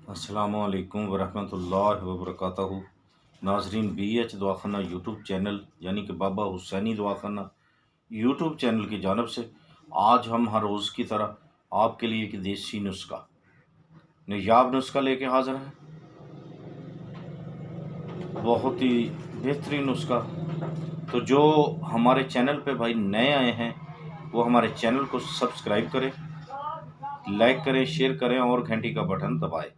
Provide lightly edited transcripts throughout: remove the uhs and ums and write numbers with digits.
अस्सलामुअलैकुम वरहमतुल्लाहि वबरकातुहू। नाजरीन, BH दवाखाना यूट्यूब चैनल यानी कि बाबा हुसैनी दवाखाना यूट्यूब चैनल की जानब से आज हम हर रोज़ की तरह आपके लिए एक देसी नुस्खा, नायाब नुस्खा लेके हाज़िर हैं। बहुत ही बेहतरीन नुस्खा। तो जो हमारे चैनल पे भाई नए आए हैं वो हमारे चैनल को सब्सक्राइब करें, लाइक करें, शेयर करें और घंटी का बटन दबाएं।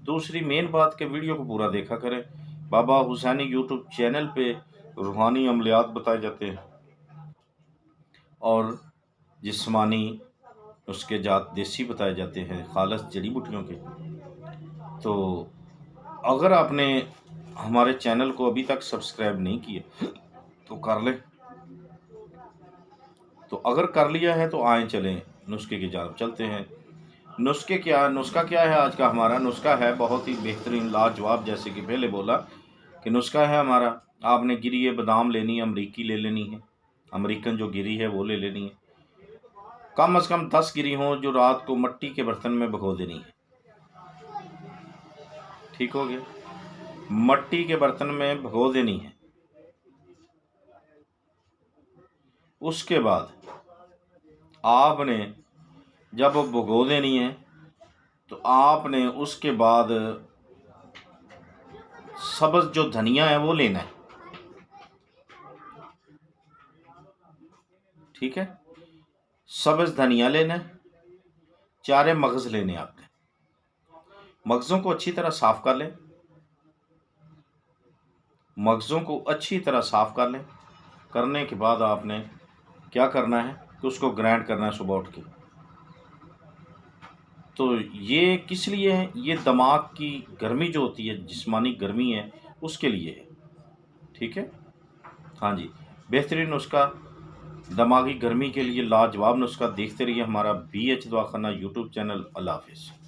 दूसरी मेन बात के वीडियो को पूरा देखा करें। बाबा हुसैनी यूट्यूब चैनल पे रूहानी अमलियात बताए जाते हैं और जिस्मानी नुस्खे जात देसी बताए जाते हैं, खालस जड़ी बूटियों के। तो अगर आपने हमारे चैनल को अभी तक सब्सक्राइब नहीं किया तो कर लें। तो अगर कर लिया है तो आए चलें नुस्खे की जानब चलते हैं। नुस्खा क्या है? आज का हमारा नुस्खा है बहुत ही बेहतरीन, लाजवाब। जैसे कि पहले बोला कि नुस्खा है हमारा, आपने गिरी है बादाम लेनी है, अमरीकी ले लेनी है, अमेरिकन जो गिरी है वो ले लेनी है। कम से कम 10 गिरी हों जो रात को मिट्टी के बर्तन में भिगो देनी है। ठीक हो गया? मिट्टी के बर्तन में भिगो देनी है। उसके बाद आपने जब भिगो देनी है तो आपने उसके बाद सब्ज़ जो धनिया है वो लेना है। ठीक है? सब्ज़ धनिया लेना है। 4 मगज़ लेने आपने। मगज़ों को अच्छी तरह साफ़ कर लें। मगज़ों को अच्छी तरह साफ़ कर लें। करने के बाद आपने क्या करना है कि उसको ग्राइंड करना है सुबह उठ के। तो ये किस लिए है? ये दिमाग की गर्मी जो होती है, जिस्मानी गर्मी है, उसके लिए है। ठीक है? हाँ जी, बेहतरीन नुस्खा, दिमागी गर्मी के लिए लाजवाब नुस्खा। देखते रहिए हमारा BH दवाखाना यूट्यूब चैनल। अल्लाह हाफ़िज़।